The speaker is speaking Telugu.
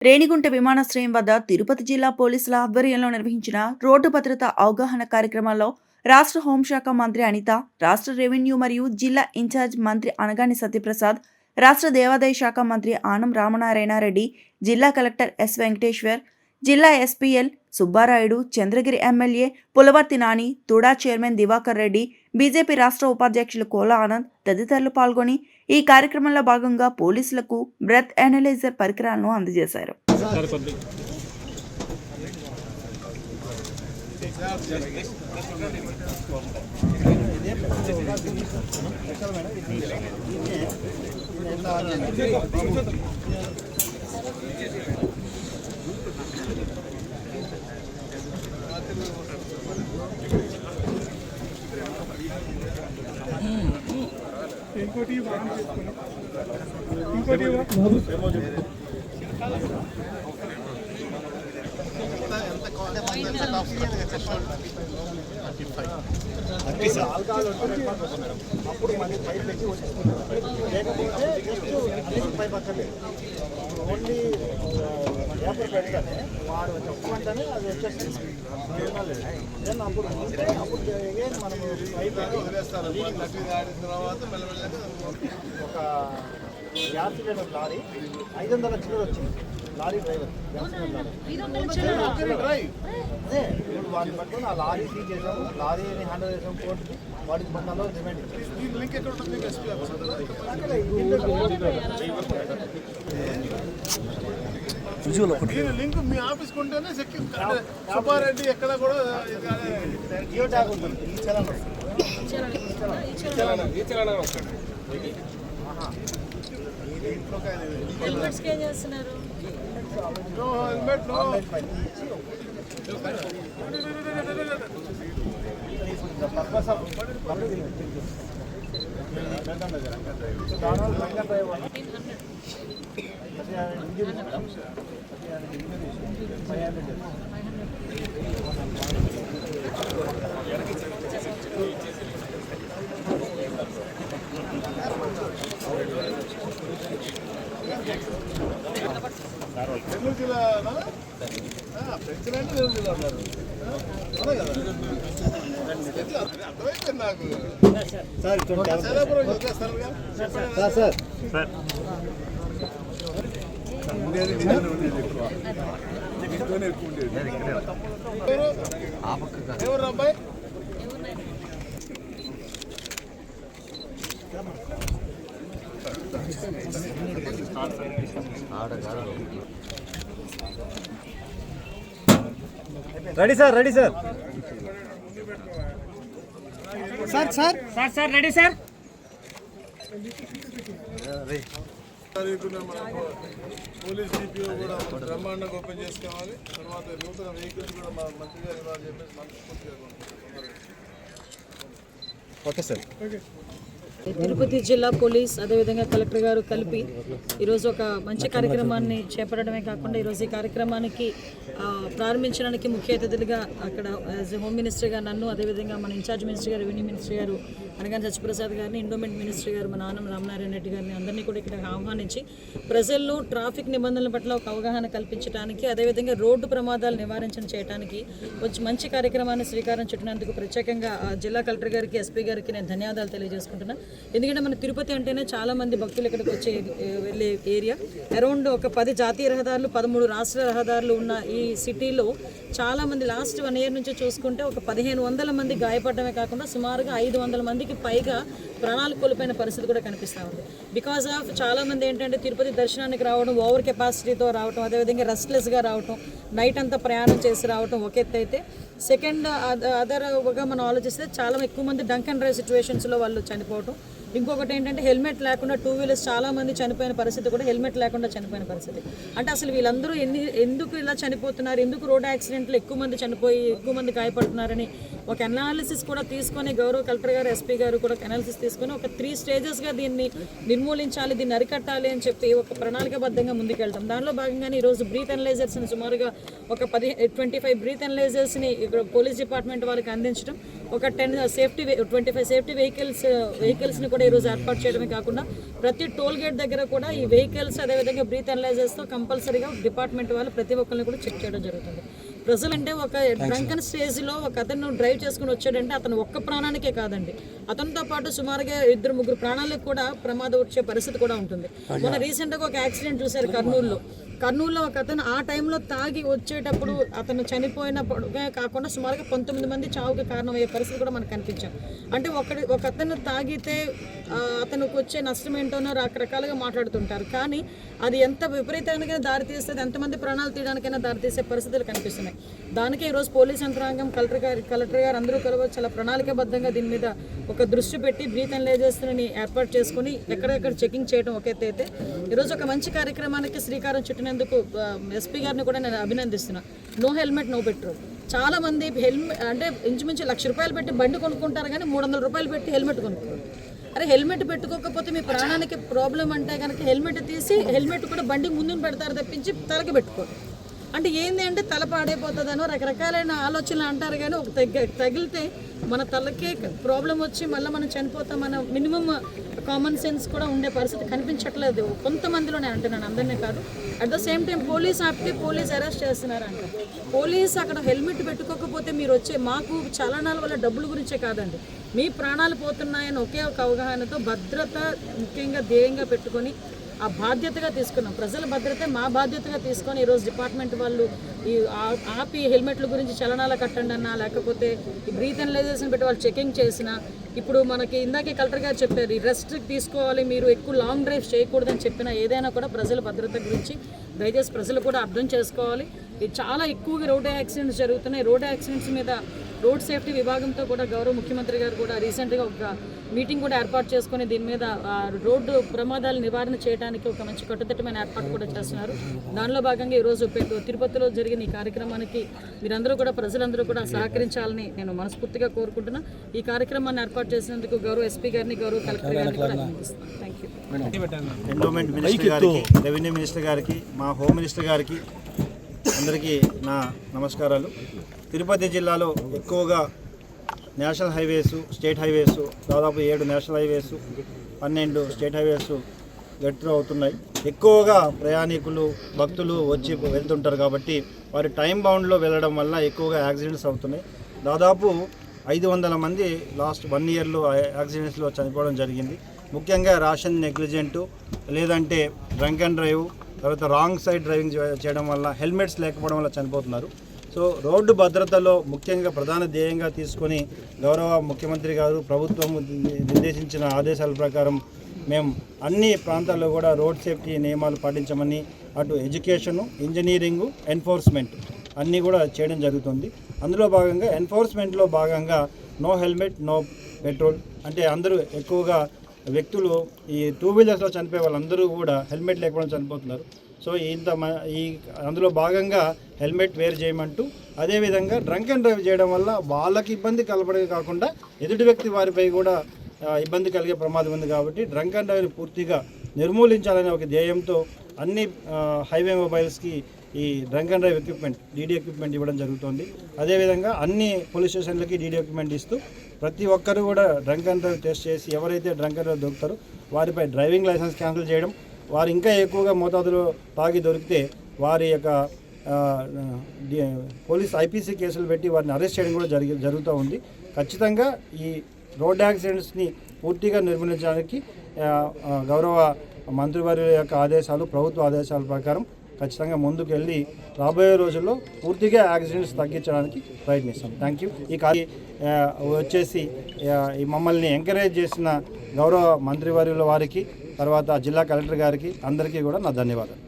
రేణిగుంట విమానాశ్రయం వద్ద తిరుపతి జిల్లా పోలీసుల ఆధ్వర్యంలో నిర్వహించిన రోడ్డు భద్రత అవగాహన కార్యక్రమంలో రాష్ట్ర హోంశాఖ మంత్రి అనిత, రాష్ట్ర రెవెన్యూ మరియు జిల్లా ఇన్ఛార్జ్ మంత్రి అనగాని సత్యప్రసాద్, రాష్ట్ర దేవాదాయ శాఖ మంత్రి ఆనం రామనారాయణ రెడ్డి, జిల్లా కలెక్టర్ ఎస్ వెంకటేశ్వర్, జిల్లా SP L Subbarayudu, Chandragiri MLA Pulavarthi Nani, TUDA chairman Divakar Reddy, BJP రాష్ట్ర ఉపాధ్యక్షులు కోల ఆనంద్ తదితరులు పాల్గొని ఈ కార్యక్రమంలో భాగంగా పోలీసులకు బ్రెత్ అనలైజర్ పరికరాలను అందజేశారు. ఇంకోటి అప్పుడు మళ్ళీ పైప్ పెట్టి వచ్చేస్తుంది. లేకపోతే జస్ట్ పైప్ అక్కర్లేదు, ఓన్లీ పేపర్ పెడతానే వాడు చెప్పమంటేనే అది వచ్చేస్తుంది. దెన్ అప్పుడు ఉంటే అప్పుడు అగైన్ మనం పైప్ తర్వాత ఒక యాక్సిడెంట్ లారీ 500 లక్షలు వచ్చింది. లారీ డ్రైవర్ అదే ఇప్పుడు వాడిని పట్టుకొని ఆ లారీ సీజ్ చేసాము, లారీని హ్యాండిల్ చేసాము కోర్టుకి, వాడికి 14 డిమాండ్ లింక్ మీ ఆఫీస్ ఉంటేనే సుబ్బారెడ్డి ఎక్కడ కూడా జియో ట్యాగ్ ఉంటుంది. ఈ చలాన్ హెల్మెట్స్ ఏం చేస్తున్నారు? నెల్లూరు జిల్లా ఫ్రెంచ్ నెల్లూరు జిల్లా ఉన్నారు అర్థమైపోయింది నాకు. ఉండేది ఉండేది ఎక్కువ ఉండేది. ఎవరు అబ్బాయి? Ready sir, ready sir, sir sir sir sir ready sir. Police DPO కూడా బ్రహ్మాండంగా ఓపెన్ చేసుకోవాలి. తర్వాత నూతన వెహికల్స్ కూడా మా మంత్రి గారు ఇవ్వాలని చెప్పేసి మనస్ఫూర్తిగా ఓకే సార్. తిరుపతి జిల్లా పోలీస్ అదేవిధంగా కలెక్టర్ గారు కలిపి ఈరోజు ఒక మంచి కార్యక్రమాన్ని చేపట్టడమే కాకుండా ఈరోజు ఈ కార్యక్రమానికి ప్రారంభించడానికి ముఖ్య అతిథులుగా అక్కడ యాజ్ హోమ్ మినిస్టర్ గారు నన్ను, అదేవిధంగా మన ఇన్ఛార్జ్ మినిస్టర్ గారు, రెవెన్యూ మినిస్టర్ గారు అనగాని సత్యప్రసాద్ గారిని, ఎండోమెంట్ మినిస్టర్ గారు మన ఆనం రామనారాయణ రెడ్డి గారిని అందరినీ కూడా ఇక్కడ ఆహ్వానించి ప్రజల్లో ట్రాఫిక్ నిబంధనల పట్ల ఒక అవగాహన కల్పించడానికి, అదేవిధంగా రోడ్డు ప్రమాదాలు నివారించడం చేయడానికి మంచి కార్యక్రమాన్ని శ్రీకారం చుట్టినందుకు ప్రత్యేకంగా జిల్లా కలెక్టర్ గారికి, ఎస్పీ గారికి నేను ధన్యవాదాలు తెలియజేసుకుంటున్నాను. ఎందుకంటే మన తిరుపతి అంటేనే చాలామంది భక్తులు ఇక్కడికి వచ్చే వెళ్ళే ఏరియా. అరౌండ్ ఒక 10 జాతీయ రహదారులు, 13 రాష్ట్ర రహదారులు ఉన్న ఈ సిటీలో చాలామంది లాస్ట్ 1 ఇయర్ నుంచి చూసుకుంటే ఒక 1500 మంది గాయపడమే కాకుండా సుమారుగా 500 మందికి పైగా ప్రాణాలు కోల్పోయిన పరిస్థితి కూడా కనిపిస్తూ ఉంది. బికాజ్ ఆఫ్ చాలామంది ఏంటంటే తిరుపతి దర్శనానికి రావడం, ఓవర్ కెపాసిటీతో రావడం, అదేవిధంగా రెస్ట్లెస్గా రావటం, నైట్ అంతా ప్రయాణం చేసి రావటం ఒక ఎత్తు అయితే, సెకండ్ అదర్గా మనం ఆలోచిస్తే చాలా ఎక్కువ మంది డంక్ అండ్ డ్రైవ్ సిచ్యువేషన్స్లో వాళ్ళు చనిపోవటం. ఇంకొకటి ఏంటంటే హెల్మెట్ లేకుండా 2 వీలర్స్ చాలామంది చనిపోయిన పరిస్థితి కూడా, హెల్మెట్ లేకుండా చనిపోయిన పరిస్థితి. అంటే అసలు వీళ్ళందరూ ఎందుకు ఇలా చనిపోతున్నారు, ఎందుకు రోడ్ యాక్సిడెంట్లు ఎక్కువ మంది చనిపోయి ఎక్కువ మంది గాయపడుతున్నారని ఒక అనాలిసిస్ కూడా తీసుకొని గౌరవ కలెక్టర్ గారు ఎస్పీ గారు కూడా అనాలిసిస్ తీసుకొని ఒక 3 స్టేజెస్గా దీన్ని నిర్మూలించాలి, దీన్ని అరికట్టాలి అని చెప్పి ఒక ప్రణాళికాబద్ధంగా ముందుకెళ్తాం. దానిలో భాగంగానే ఈరోజు బ్రీత్ అనలైజర్స్ని సుమారుగా ఒక 25 బ్రీత్ అనలైజర్స్ని ఇక్కడ పోలీస్ డిపార్ట్మెంట్ వాళ్ళకి అందించడం, ఒక 25 సేఫ్టీ వెహికల్స్ని కూడా ఈరోజు ఏర్పాటు చేయడమే కాకుండా ప్రతి టోల్ గేట్ దగ్గర కూడా ఈ వెహికల్స్ అదేవిధంగా బ్రీత్ అనలైజర్స్తో కంపల్సరీగా డిపార్ట్మెంట్ వాళ్ళు ప్రతి ఒక్కరిని కూడా చెక్ చేయడం జరుగుతుంది. ప్రజలు అంటే ఒక డ్రంకన్ స్టేజ్లో ఒక అతను డ్రైవ్ చేసుకుని వచ్చాడంటే అతను ఒక్క ప్రాణానికే కాదండి, అతనితో పాటు సుమారుగా 2-3 ప్రాణాలకు కూడా ప్రమాదం వచ్చే పరిస్థితి కూడా ఉంటుంది. మన రీసెంట్గా ఒక యాక్సిడెంట్ చూశారు కర్నూలులో ఒక అతను ఆ టైంలో తాగి వచ్చేటప్పుడు అతను చనిపోయినప్పుడుగా కాకుండా సుమారుగా 19 మంది చావుకి కారణమయ్యే పరిస్థితి కూడా మనకు కనిపించాం. అంటే ఒక అతను తాగితే అతనికి వచ్చే నష్టం ఏంటోనో రకరకాలుగా మాట్లాడుతుంటారు, కానీ అది ఎంత విపరీతంగా దారితీస్తుంది, ఎంతమంది ప్రాణాలు తీయడానికైనా దారితీసే పరిస్థితులు కనిపిస్తున్నాయి. దానికే ఈరోజు పోలీస్ యంత్రాంగం కలెక్టర్ గారు అందరూ కలవచ్చు చాలా ప్రణాళికాబద్ధంగా దీని మీద ఒక దృష్టి పెట్టి బ్రీత్ అనలైజర్స్ని ఏర్పాటు చేసుకుని ఎక్కడెక్కడ చెకింగ్ చేయడం ఒక ఎత్తు అయితే ఈరోజు ఒక మంచి కార్యక్రమానికి శ్రీకారం చుట్టినందుకు ఎస్పీ గారిని కూడా నేను అభినందిస్తున్నాను. No helmet no petrol. చాలా మంది అంటే ఇంచుమించు ₹1,00,000 పెట్టి బండి కొనుక్కుంటారు, కానీ ₹300 పెట్టి హెల్మెట్ కొనుక్కుంటారు. అరే హెల్మెట్ పెట్టుకోకపోతే మీ ప్రాణానికి ప్రాబ్లం అంటే కనుక హెల్మెట్ తీసి హెల్మెట్ కూడా బండి ముందుని పెడతారు తప్పించి తలకి పెట్టుకోరు. అంటే ఏంది అంటే తల పాడైపోతుందనో రకరకాలైన ఆలోచనలు అంటారు, కానీ ఒక తగిలితే మన తలకే ప్రాబ్లం వచ్చి మళ్ళీ మనం చనిపోతామన్న మినిమం కామన్ సెన్స్ కూడా ఉండే పరిస్థితి కనిపించట్లేదు కొంతమందిలో. నేను అంటున్నాను, అందరినీ కాదు. At the same time police ఆపితే పోలీస్ అరెస్ట్ చేస్తున్నారంట. పోలీస్ అక్కడ హెల్మెట్ పెట్టుకోకపోతే మీరు వచ్చే మాకు చలనాల వల్ల డబ్బుల గురించే కాదండి, మీ ప్రాణాలు పోతున్నాయని ఒకే ఒక అవగాహనతో భద్రత ముఖ్యంగా ధ్యేయంగా పెట్టుకొని ఆ బాధ్యతగా తీసుకున్నాం. ప్రజల భద్రతే మా బాధ్యతగా తీసుకొని ఈరోజు డిపార్ట్మెంట్ వాళ్ళు ఈ ఆపి హెల్మెట్ల గురించి చలనాలు కట్టండి అన్నా, లేకపోతే ఈ బ్రీత్ అనలైజర్స్ని పెట్టి వాళ్ళు చెకింగ్ చేసినా, ఇప్పుడు మనకి ఇందాకే కలెక్టర్ గారు చెప్పారు ఈ రెస్ట్ తీసుకోవాలి, మీరు ఎక్కువ లాంగ్ డ్రైవ్స్ చేయకూడదని చెప్పినా ఏదైనా కూడా ప్రజల భద్రత గురించి దయచేసి ప్రజలు కూడా అర్థం చేసుకోవాలి. ఇది చాలా ఎక్కువగా రోడ్ యాక్సిడెంట్స్ జరుగుతున్నాయి. రోడ్ యాక్సిడెంట్స్ మీద రోడ్ సేఫ్టీ విభాగంతో కూడా గౌరవ ముఖ్యమంత్రి గారు కూడా రీసెంట్గా ఒక మీటింగ్ కూడా ఏర్పాటు చేసుకొని దీని మీద రోడ్డు ప్రమాదాల నివారణ చేయడానికి ఒక మంచి కట్టుదిట్టమైన ఏర్పాటు కూడా చేస్తున్నారు. దానిలో భాగంగా ఈరోజు తిరుపతిలో జరిగిన ఈ కార్యక్రమానికి మీరందరూ కూడా ప్రజలందరూ కూడా సహకరించాలని నేను మనస్ఫూర్తిగా కోరుకుంటున్నా. ఈ కార్యక్రమాన్ని ఏర్పాటు చేసినందుకు గౌరవ ఎస్పీ గారిని గౌరవ కలెక్టర్ గారిని కూడా అభినందిస్తున్నాను. Thank you. ఎండోమెంట్ మినిస్టర్ గారికి, రెవెన్యూ మినిస్టర్ గారికి, మా హోమ్ మినిస్టర్ గారికి అందరికీ నా నమస్కారాలు. తిరుపతి జిల్లాలో ఎక్కువగా నేషనల్ హైవేసు, స్టేట్ హైవేసు, దాదాపు 7 నేషనల్ హైవేసు, 12 స్టేట్ హైవేసు గట్టిలో అవుతున్నాయి. ఎక్కువగా ప్రయాణికులు, భక్తులు వచ్చి వెళ్తుంటారు కాబట్టి వారి టైం బౌండ్లో వెళ్ళడం వల్ల ఎక్కువగా యాక్సిడెంట్స్ అవుతున్నాయి. దాదాపు 500 మంది లాస్ట్ 1 ఇయర్లో యాక్సిడెంట్స్లో చనిపోవడం జరిగింది. ముఖ్యంగా ర్యాషన్ నెగ్లిజెంటు, లేదంటే డ్రంక్ అండ్ డ్రైవ్, తర్వాత రాంగ్ సైడ్ డ్రైవింగ్ చేయడం వల్ల, హెల్మెట్స్ లేకపోవడం వల్ల చనిపోతున్నారు. సో రోడ్డు భద్రతలో ముఖ్యంగా ప్రధాన ధ్యేయంగా తీసుకొని గౌరవ ముఖ్యమంత్రి గారు ప్రభుత్వం నిర్దేశించిన ఆదేశాల ప్రకారం మేము అన్ని ప్రాంతాల్లో కూడా రోడ్ సేఫ్టీ నియమాలు పాటించమని, అటు ఎడ్యుకేషను, ఇంజనీరింగు, ఎన్ఫోర్స్మెంట్ అన్నీ కూడా చేయడం జరుగుతుంది. అందులో భాగంగా ఎన్ఫోర్స్మెంట్లో భాగంగా నో హెల్మెట్ నో పెట్రోల్, అంటే అందరూ ఎక్కువగా వ్యక్తులు ఈ 2 వీలర్స్లో చనిపోయే వాళ్ళందరూ కూడా హెల్మెట్ లేకపోవడం చనిపోతున్నారు. సో అందులో భాగంగా హెల్మెట్ వేర్ చేయమంటూ, అదేవిధంగా డ్రంక్ అండ్ డ్రైవ్ చేయడం వల్ల వాళ్ళకి ఇబ్బంది కలపడే కాకుండా ఎదుటి వ్యక్తి వారిపై కూడా ఇబ్బంది కలిగే ప్రమాదం ఉంది. కాబట్టి డ్రంక్ అండ్ డ్రైవ్ని పూర్తిగా నిర్మూలించాలనే ఒక ధ్యేయంతో అన్ని హైవే మొబైల్స్కి ఈ drunk and drive equipment, DD equipment ఇవ్వడం జరుగుతుంది. అదేవిధంగా అన్ని పోలీస్ స్టేషన్లకి డీడీ ఎక్విప్మెంట్ ఇస్తూ ప్రతి ఒక్కరు కూడా డ్రంక్ అండ్ డ్రైవ్ టెస్ట్ చేసి ఎవరైతే డ్రంక్ అండ్ డ్రైవ్ దొరుకుతారో వారిపై డ్రైవింగ్ లైసెన్స్ క్యాన్సిల్ చేయడం, వారు ఇంకా ఎక్కువగా మోతాదులో తాగి దొరికితే వారి యొక్క పోలీస్ ఐపీసీ కేసులు పెట్టి వారిని అరెస్ట్ చేయడం కూడా జరుగుతూ ఉంది. ఖచ్చితంగా ఈ రోడ్ యాక్సిడెంట్స్ని పూర్తిగా నిర్మూలించడానికి గౌరవ మంత్రివారి యొక్క ఆదేశాలు, ప్రభుత్వ ఆదేశాల ప్రకారం ఖచ్చితంగా ముందుకెళ్ళి రాబోయే రోజుల్లో పూర్తిగా యాక్సిడెంట్స్ తగ్గించడానికి ప్రయత్నిస్తాం. Thank you. ఈ వచ్చేసి ఈ మమ్మల్ని ఎంకరేజ్ చేసిన గౌరవ మంత్రివర్యుల వారికి, తర్వాత జిల్లా కలెక్టర్ గారికి అందరికీ కూడా నా ధన్యవాదాలు.